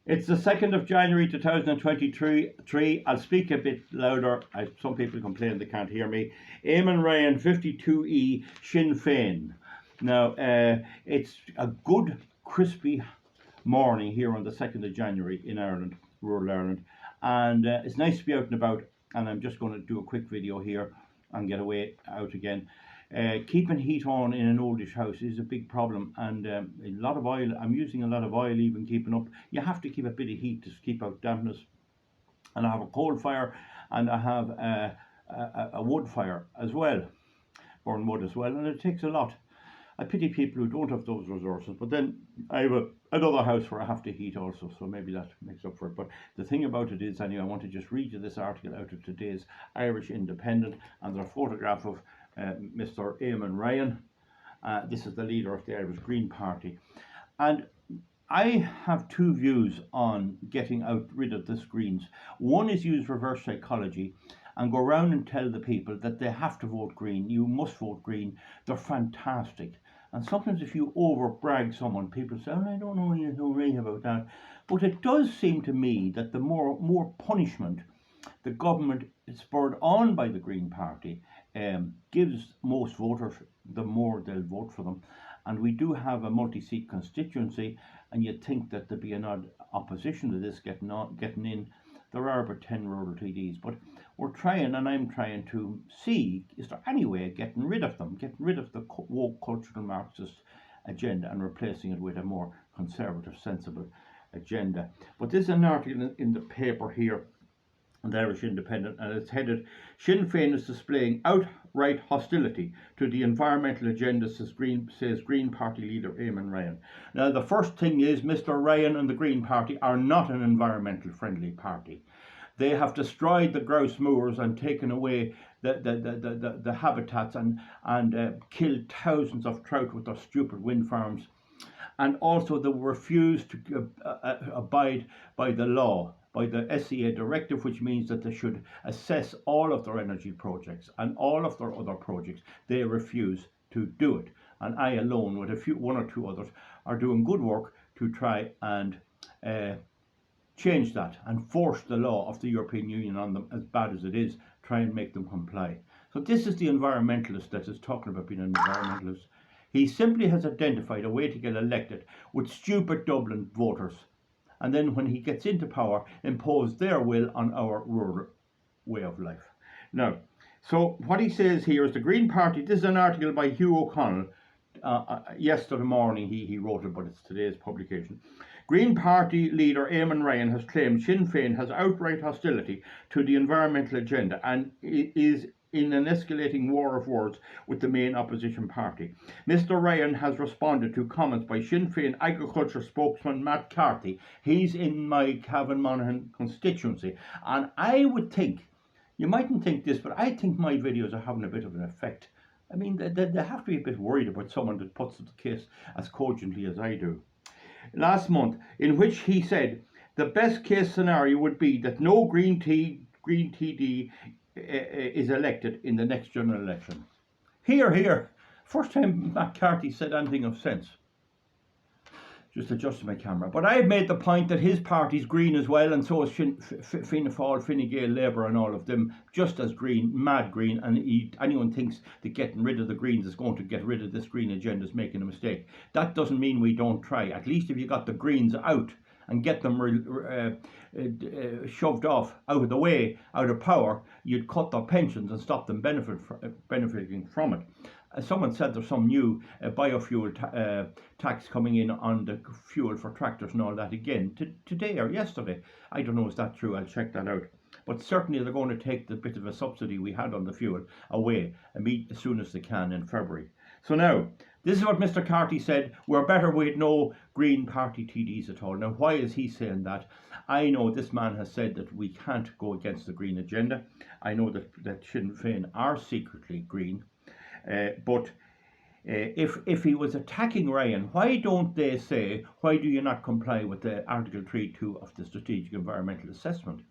It's the 2nd of January 2023. I'll speak a bit louder. Some people complain they can't hear me. Eamon Ryan, 52E, Sinn Fein. Now, it's a good, crispy morning here on the 2nd of January in Ireland, rural Ireland. And it's nice to be out and about. And I'm just going to do a quick video here and get away out again. Keeping heat on in an oldish house is a big problem, and a lot of oil. I'm using a lot of oil even keeping up. You have to keep a bit of heat to keep out dampness. And I have a coal fire, and I have a wood fire as well, burn wood as well, and it takes a lot. I pity people who don't have those resources, but then I have another house where I have to heat also, so maybe that makes up for it. But the thing about it is, anyway, I want to just read you this article out of today's Irish Independent, and there's a photograph of Mr. Eamon Ryan. This is the leader of the Irish Green Party. And I have two views on getting rid of this Greens. One is use reverse psychology and go around and tell the people that they have to vote Green. You must vote Green. They're fantastic. And sometimes if you over-brag someone, people say, oh, I don't know anything about that. But it does seem to me that the more punishment the government is spurred on by the Green Party gives most voters, the more they'll vote for them. And we do have a multi-seat constituency, and you'd think that there'd be an odd opposition to this getting in. There are about 10 rural TDs, but we're trying, and I'm trying to see, is there any way of getting rid of them, getting rid of the woke cultural Marxist agenda and replacing it with a more conservative, sensible agenda. But this is an article in the paper here, the Irish Independent, and it's headed, Sinn Fein is displaying outright hostility to the environmental agenda, says Green Party leader Eamon Ryan. Now, the first thing is Mr. Ryan and the Green Party are not an environmental friendly party. They have destroyed the grouse moors and taken away the habitats and killed thousands of trout with their stupid wind farms. And also they refuse to abide by the law, by the SEA directive, which means that they should assess all of their energy projects and all of their other projects. They refuse to do it. And I alone, with one or two others, are doing good work to try and change that and force the law of the European Union on them, as bad as it is, try and make them comply. So this is the environmentalist that is talking about being an environmentalist. He simply has identified a way to get elected with stupid Dublin voters, and then when he gets into power, impose their will on our rural way of life. Now, so what he says here is the Green Party, this is an article by Hugh O'Connell, yesterday morning he wrote it, but it's today's publication. Green Party leader Eamon Ryan has claimed Sinn Fein has outright hostility to the environmental agenda and is in an escalating war of words with the main opposition party. Mr. Ryan has responded to comments by Sinn Fein agriculture spokesman Matt Carthy. He's in my Cavan Monaghan constituency, and I would think, you mightn't think this, but I think my videos are having a bit of an effect. I mean, they have to be a bit worried about someone that puts the case as cogently as I do. Last month, in which he said the best case scenario would be that no Green TD is elected in the next general election. Here. First time Matt Carthy said anything of sense. Just adjusting my camera. But I've made the point that his party's green as well, and so is Fianna Fáil, Fine Gael, Labour and all of them, just as green, mad green, and anyone thinks that getting rid of the Greens is going to get rid of this green agenda is making a mistake. That doesn't mean we don't try. At least if you got the Greens out and get them shoved off, out of the way, out of power, you'd cut their pensions and stop them benefiting from it. Someone said there's some new biofuel tax coming in on the fuel for tractors and all that again today or yesterday. I don't know, is that true? I'll check that out. But certainly they're going to take the bit of a subsidy we had on the fuel away as soon as they can in February. So now, this is what Mr. Carthy said, we're better with no Green Party TDs at all. Now, why is he saying that? I know this man has said that we can't go against the Green agenda. I know that Sinn Féin are secretly Green. But if he was attacking Ryan, why don't they say, why do you not comply with the Article 3.2 of the Strategic Environmental Assessment?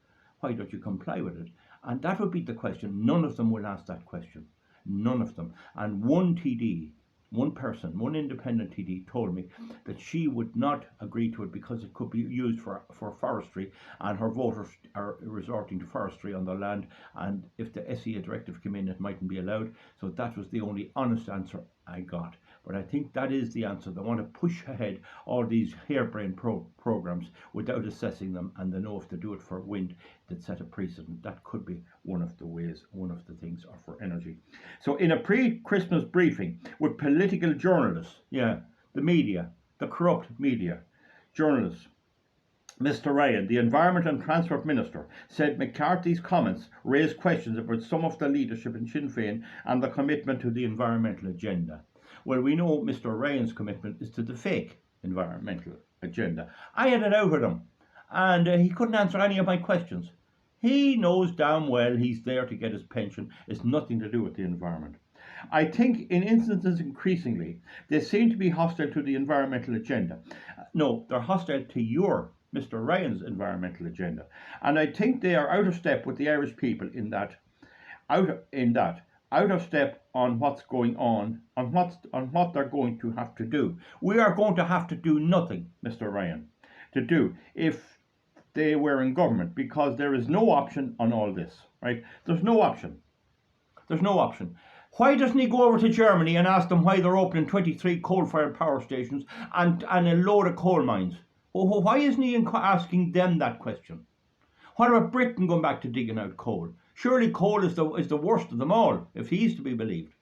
Why don't you comply with it? And that would be the question. None of them will ask that question. None of them. And one TD one person, one independent TD told me that she would not agree to it because it could be used for forestry, and her voters are resorting to forestry on their land, and if the SEA directive came in it mightn't be allowed. So that was the only honest answer I got. But I think that is the answer. They want to push ahead all these harebrained programs without assessing them, and they know if they do it for wind that set a precedent. That could be one of the ways, one of the things, or for energy. So in a pre-Christmas briefing with political journalists, the media, the corrupt media, journalists, Mr. Ryan, the Environment and Transport Minister, said McCarthy's comments raised questions about some of the leadership in Sinn Fein and the commitment to the environmental agenda. Well, we know Mr. Ryan's commitment is to the fake environmental agenda. I had it out with him, and he couldn't answer any of my questions. He knows damn well he's there to get his pension. It's nothing to do with the environment. I think in instances increasingly, they seem to be hostile to the environmental agenda. No, they're hostile to your Mr. Ryan's environmental agenda. And I think they are out of step with the Irish people out of step on what's going on what they're going to have to do. We are going to have to do nothing, Mr. Ryan, to do if they were in government, because there is no option on all this, right? There's no option. Why doesn't he go over to Germany and ask them why they're opening 23 coal-fired power stations and a load of coal mines? Why isn't he asking them that question? What about Britain going back to digging out coal? Surely coal is the worst of them all, if he's to be believed.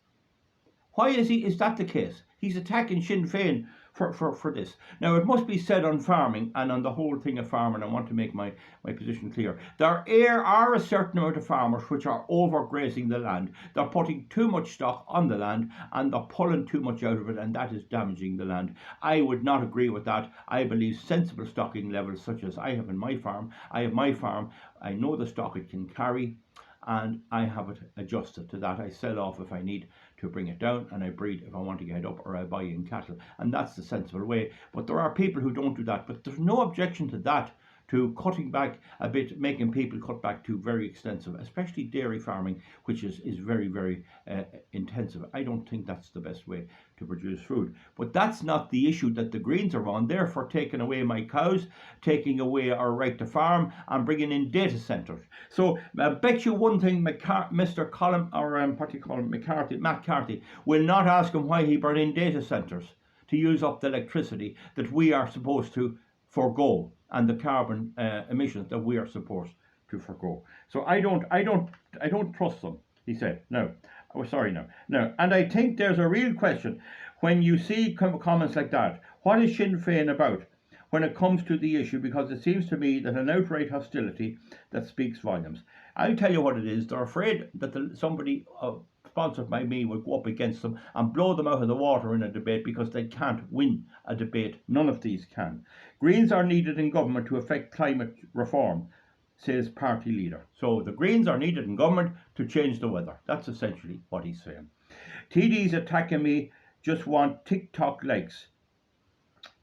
Why is that the case? He's attacking Sinn Fein for this. Now, it must be said on farming and on the whole thing of farming, I want to make my position clear. There are a certain amount of farmers which are overgrazing the land. They're putting too much stock on the land and they're pulling too much out of it, and that is damaging the land. I would not agree with that. I believe sensible stocking levels, such as I have in my farm. I know the stock it can carry, and I have it adjusted to that. I sell off if I need to bring it down, and I breed if I want to get it up, or I buy in cattle, and that's the sensible way. But there are people who don't do that, but there's no objection to that, to cutting back a bit, making people cut back to very extensive, especially dairy farming, which is very, very intensive. I don't think that's the best way to produce food. But that's not the issue that the Greens are on. They're for taking away my cows, taking away our right to farm, and bringing in data centres. So I bet you one thing, Mr. Colin, or what do you call him, Matt Carthy, will not ask him why he brought in data centres to use up the electricity that we are supposed to forgo, and the carbon emissions that we are supposed to forgo. So I don't trust them, he said. No. And I think there's a real question when you see comments like that. What is Sinn Féin about when it comes to the issue? Because it seems to me that an outright hostility that speaks volumes. I'll tell you what it is. They're afraid that somebody sponsored by me will go up against them and blow them out of the water in a debate, because they can't win a debate. None of these can. Greens are needed in government to effect climate reform, says party leader. So the Greens are needed in government to change the weather. That's essentially what he's saying. TDs attacking me just want TikTok likes.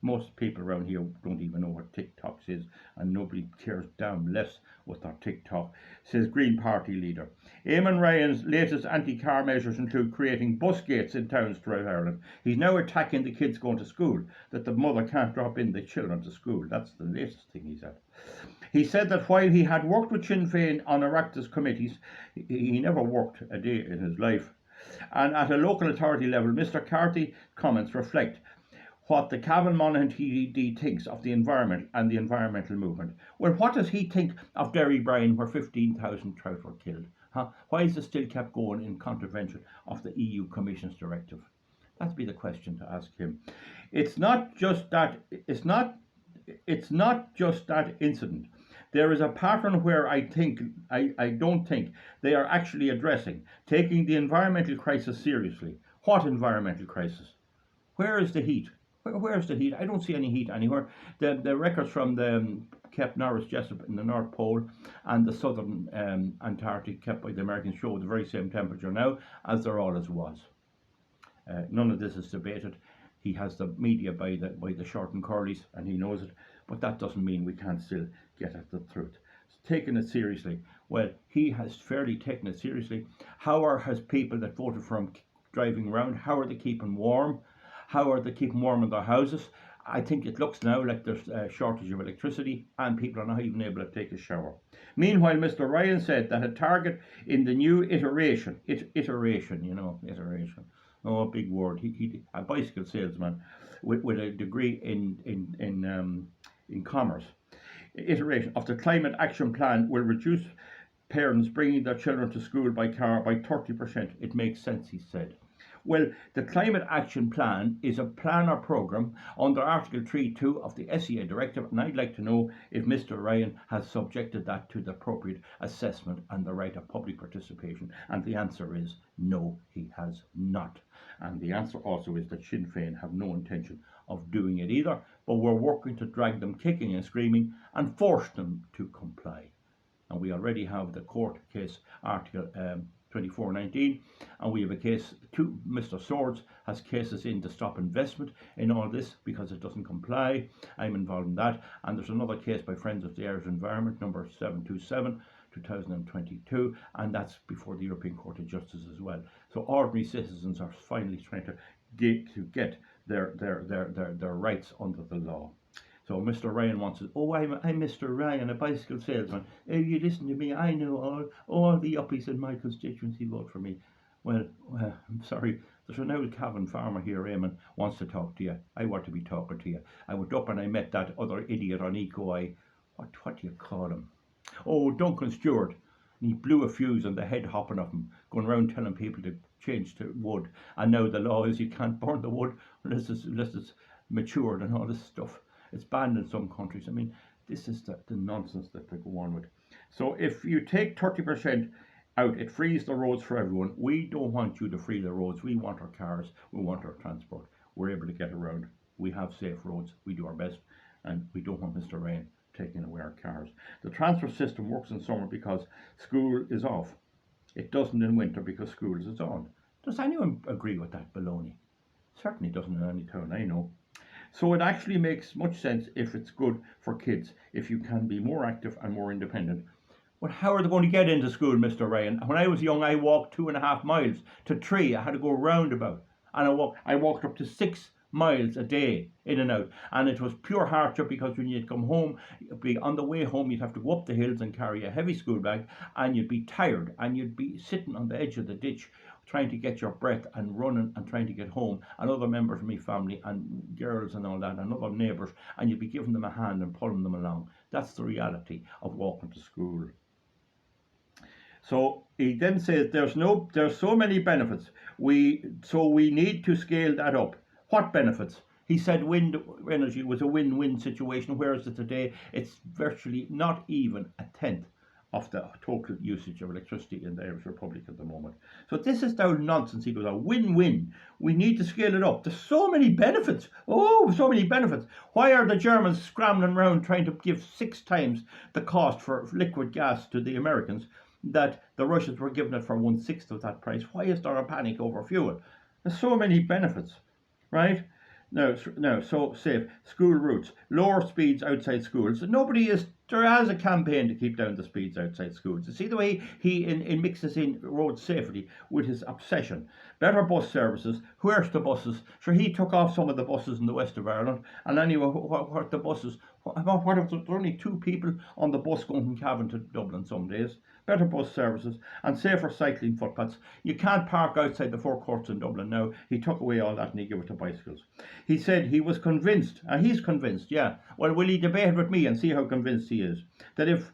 Most people around here don't even know what TikTok is, and nobody cares damn less what their TikTok, says Green Party leader. Eamon Ryan's latest anti-car measures include creating bus gates in towns throughout Ireland. He's now attacking the kids going to school, that the mother can't drop in the children to school. That's the latest thing he said. He said that while he had worked with Sinn Féin on Oireachtas committees, he never worked a day in his life. And at a local authority level, Mr. Carthy's comments reflect what the Cavan Monaghan TD thinks of the environment and the environmental movement. Well, what does he think of Derrybrien, where 15,000 trout were killed? Why is it still kept going in contravention of the EU Commission's directive? That'd be the question to ask him. It's not just that incident. There is a pattern where I don't think they are actually addressing, taking the environmental crisis seriously. What environmental crisis? Where is the heat? Where's the heat? I don't see any heat anywhere. The records from the Cape Norris Jessup in the North Pole and the southern Antarctic kept by the Americans show the very same temperature now as there always was. None of this is debated. He has the media by the short and curlies, and he knows it. But that doesn't mean we can't still get at the truth. Taking it seriously. Well, he has fairly taken it seriously. How has people that voted for him driving around? How are they keeping warm? How are they keeping warm in their houses? I think it looks now like there's a shortage of electricity and people are not even able to take a shower. Meanwhile, Mr. Ryan said that a target in the new iteration, iteration, oh, big word, he a bicycle salesman with a degree in commerce, iteration of the climate action plan will reduce parents bringing their children to school by car by 30%. It makes sense, he said. Well, the Climate Action Plan is a plan or programme under Article 3.2 of the SEA Directive, and I'd like to know if Mr. Ryan has subjected that to the appropriate assessment and the right of public participation. And the answer is no, he has not. And the answer also is that Sinn Fein have no intention of doing it either, but we're working to drag them kicking and screaming and force them to comply. And we already have the court case, Article 2419, and we have a case, Mr. Swords has cases in to stop investment in all this because it doesn't comply. I'm involved in that, and there's another case by Friends of the Irish Environment, number 727, 2022, and that's before the European Court of Justice as well. So ordinary citizens are finally trying to get their rights under the law. So Mr. Ryan wants it. Oh, I'm Mr. Ryan, a bicycle salesman. If you listen to me, I know all the uppies in my constituency vote for me. Well, I'm sorry. There's an old Cavan farmer here, Eamon, wants to talk to you. I want to be talking to you. I went up and I met that other idiot on EcoI. What do you call him? Oh, Duncan Stewart. And he blew a fuse on the head hopping of him, going around telling people to change to wood. And now the law is you can't burn the wood unless it's matured and all this stuff. It's banned in some countries. I mean, this is the nonsense that they go on with. So if you take 30% out, it frees the roads for everyone. We don't want you to free the roads. We want our cars. We want our transport. We're able to get around. We have safe roads. We do our best. And we don't want Mr. Rain taking away our cars. The transfer system works in summer because school is off. It doesn't in winter because school is on. Does anyone agree with that baloney? Certainly doesn't in any town I know. So it actually makes much sense if it's good for kids, if you can be more active and more independent. But how are they going to get into school, Mr. Ryan? When I was young, I walked 2.5 miles to 3. I had to go roundabout. And I walked up to 6 miles a day in and out. And it was pure hardship because when you'd come home, on the way home, you'd have to go up the hills and carry a heavy school bag. And you'd be tired and you'd be sitting on the edge of the ditch trying to get your breath and running and trying to get home, and other members of my family and girls and all that and other neighbours, and you'd be giving them a hand and pulling them along. That's the reality of walking to school. So he then says there's so many benefits. So we need to scale that up. What benefits? He said wind energy was a win-win situation, whereas today it's virtually not even a tenth of the total usage of electricity in the Irish Republic at the moment. So this is now nonsense. He goes, a win-win. We need to scale it up. There's so many benefits. Oh, so many benefits. Why are the Germans scrambling around trying to give 6 times the cost for liquid gas to the Americans that the Russians were giving it for 1/6 of that price? Why is there a panic over fuel? There's so many benefits, right? No, so safe. School routes, lower speeds outside schools. There has a campaign to keep down the speeds outside schools. You see the way he mixes in road safety with his obsession. Better bus services. Where's the buses? Sure, he took off some of the buses in the west of Ireland. And anyway, what the buses? What if there's only 2 people on the bus going from Cavan to Dublin some days? Better bus services and safer cycling footpaths. You can't park outside the forecourts in Dublin now. He took away all that and he gave it to bicycles. He said he was convinced, and he's convinced, yeah. Well, will he debate with me and see how convinced he is? That if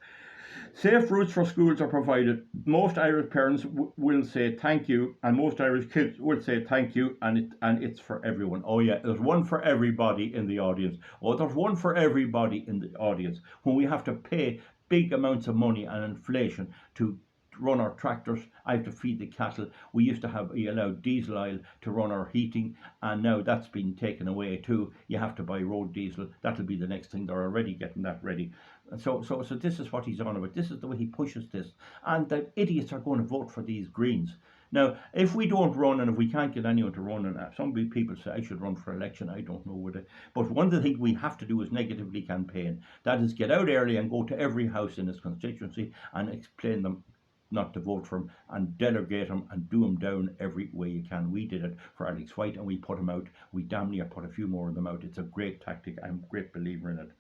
safe routes for schools are provided, most Irish parents will say thank you, and most Irish kids will say thank you, and it's for everyone. Oh yeah, there's one for everybody in the audience. Oh, there's one for everybody in the audience. When we have to pay big amounts of money and inflation to run our tractors, I have to feed the cattle. We used to be allowed diesel oil to run our heating, and now that's been taken away too. You have to buy road diesel. That'll be the next thing. They're already getting that ready. So this is what he's on about. This is the way he pushes this. And the idiots are going to vote for these Greens. Now, if we don't run, and if we can't get anyone to run, and some people say I should run for election, I don't know would it. But one of the things we have to do is negatively campaign. That is, get out early and go to every house in his constituency and explain them not to vote for him and delegate him and do him down every way you can. We did it for Alex White and we put him out. We damn near put a few more of them out. It's a great tactic. I'm a great believer in it.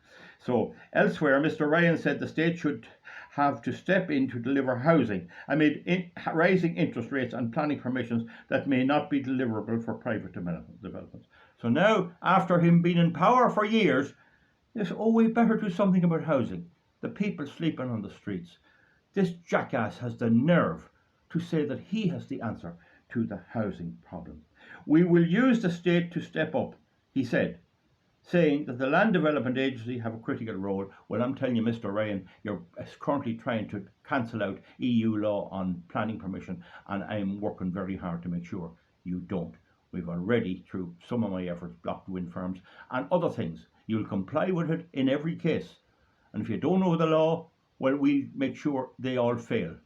So elsewhere, Mr. Ryan said the state should have to step in to deliver housing amid rising interest rates and planning permissions that may not be deliverable for private developments. So now, after him being in power for years, yes, oh, we better do something about housing. The people sleeping on the streets. This jackass has the nerve to say that he has the answer to the housing problem. We will use the state to step up, he said, saying that the Land Development Agency have a critical role. Well, I'm telling you, Mr. Ryan, you're currently trying to cancel out EU law on planning permission, and I'm working very hard to make sure you don't. We've already, through some of my efforts, blocked wind farms and other things. You'll comply with it in every case. And if you don't know the law, well, we make sure they all fail.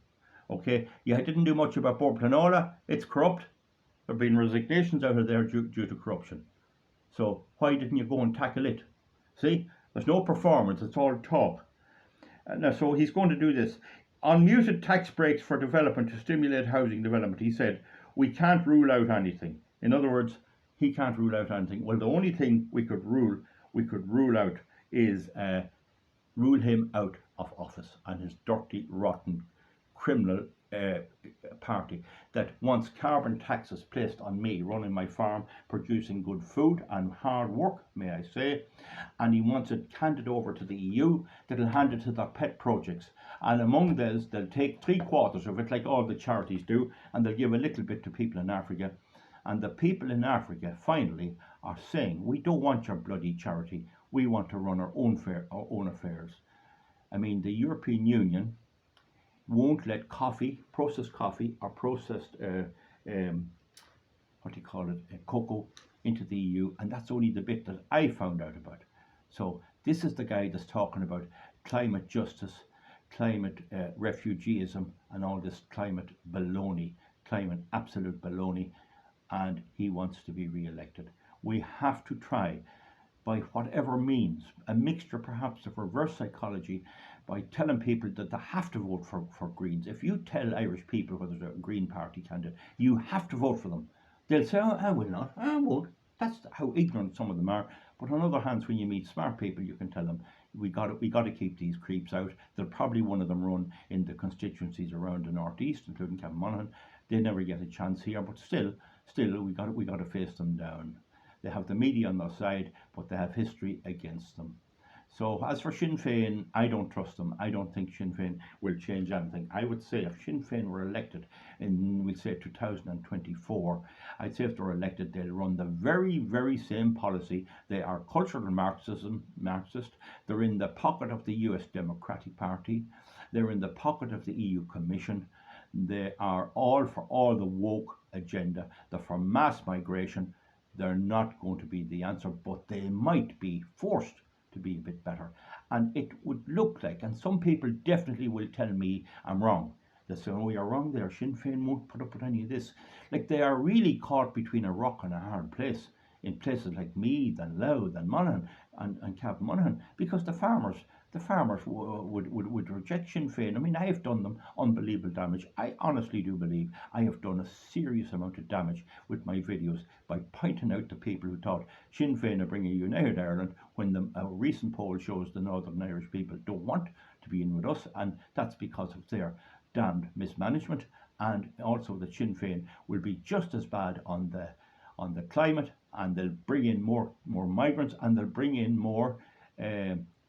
Okay, you didn't do much about Portplanola. It's corrupt. There have been resignations out of there due to corruption. So why didn't you go and tackle it? See, there's no performance, it's all talk. Now, so he's going to do this. Unmuted tax breaks for development to stimulate housing development. He said, we can't rule out anything. In other words, he can't rule out anything. Well, the only thing we could rule out is rule him out of office and his dirty, rotten, criminal party that wants carbon taxes placed on me running my farm, producing good food and hard work, may I say, and he wants it handed over to the EU that'll hand it to their pet projects, and among those they'll take 3/4 of it like all the charities do, and they'll give a little bit to people in Africa. And the people in Africa finally are saying, we don't want your bloody charity, we want to run our own affairs. I mean, the European Union won't let processed coffee or processed cocoa into the EU, and that's only the bit that I found out about. So this is the guy that's talking about climate justice, climate refugeeism, and all this climate baloney, climate absolute baloney, and he wants to be re-elected. We have to try, by whatever means, a mixture perhaps of reverse psychology, by telling people that they have to vote for Greens. If you tell Irish people whether they're a Green Party candidate, you have to vote for them. They'll say, oh, I will not, I won't. That's how ignorant some of them are. But on other hands, when you meet smart people, you can tell them, we got to keep these creeps out. There'll probably one of them run in the constituencies around the northeast, including Cavan. They never get a chance here, but still, we got to face them down. They have the media on their side, but they have history against them. So as for Sinn Fein, I don't trust them. I don't think Sinn Fein will change anything. I would say if Sinn Fein were elected in, we'll say 2024, I'd say if they're elected, they'll run the very, very same policy. They are cultural Marxist. They're in the pocket of the US Democratic Party. They're in the pocket of the EU Commission. They are all for all the woke agenda. They're for mass migration. They're not going to be the answer, but they might be forced to be a bit better. And it would look like, and some people definitely will tell me I'm wrong. They say, oh, you're wrong there. Sinn Féin won't put up with any of this. Like, they are really caught between a rock and a hard place in places like Meath and Louth and Monaghan and Cap Monaghan, because the farmers would reject Sinn Féin. I mean, I have done them unbelievable damage. I honestly do believe I have done a serious amount of damage with my videos by pointing out to people who thought Sinn Féin are bringing United Ireland, when a recent poll shows the Northern Irish people don't want to be in with us, and that's because of their damned mismanagement, and also that Sinn Féin will be just as bad on the climate, and they'll bring in more migrants, and they'll bring in more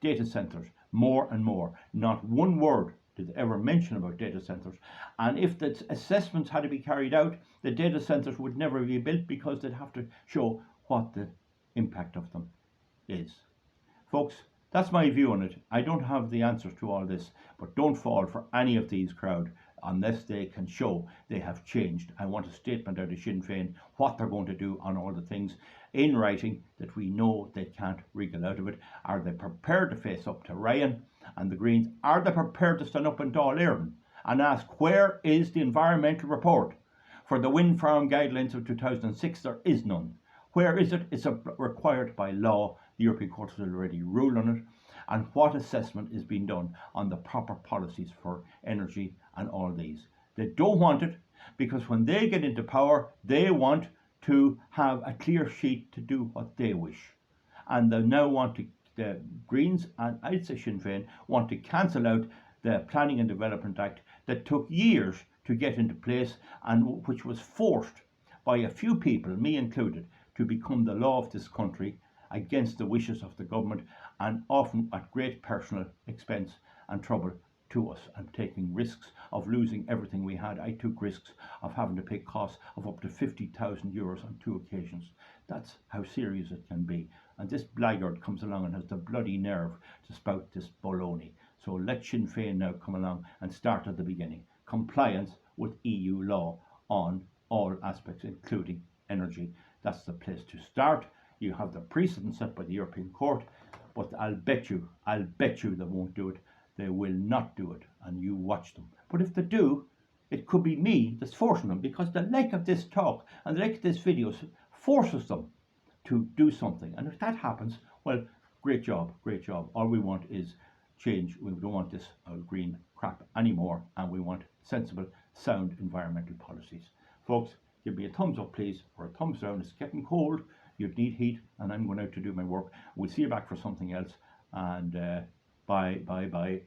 data centres, more and more. Not one word did they ever mention about data centres. And if the assessments had to be carried out, the data centres would never be built, because they'd have to show what the impact of them is. Folks, that's my view on it. I don't have the answers to all this, but don't fall for any of these crowd unless they can show they have changed. I want a statement out of Sinn Féin, what they're going to do on all the things in writing that we know they can't wriggle out of it. Are they prepared to face up to Ryan and the Greens? Are they prepared to stand up in Dáil Éireann and ask, where is the environmental report for the wind farm guidelines of 2006? There is none. Where is it? It's required by law. The European Court has already ruled on it. And what assessment is being done on the proper policies for energy and all these? They don't want it because when they get into power, they want to have a clear sheet to do what they wish. And they now want to, the Greens and I'd say Sinn Fein want to cancel out the Planning and Development Act that took years to get into place and which was forced by a few people, me included, to become the law of this country against the wishes of the government and often at great personal expense and trouble to us and taking risks of losing everything we had. I took risks of having to pay costs of up to €50,000 on 2 occasions. That's how serious it can be. And this blackguard comes along and has the bloody nerve to spout this baloney. So let Sinn Féin now come along and start at the beginning. Compliance with EU law on all aspects, including energy. That's the place to start. You have the precedent set by the European Court, but I'll bet you they won't do it. They will not do it, and you watch them. But if they do, it could be me that's forcing them, because the like of this talk and the like of this video forces them to do something. And if that happens, well, great job, great job. All we want is change. We don't want this green crap anymore, and we want sensible, sound environmental policies. Folks, give me a thumbs up, please, or a thumbs down. It's getting cold. You'd need heat, and I'm going out to do my work. We'll see you back for something else, and bye, bye, bye.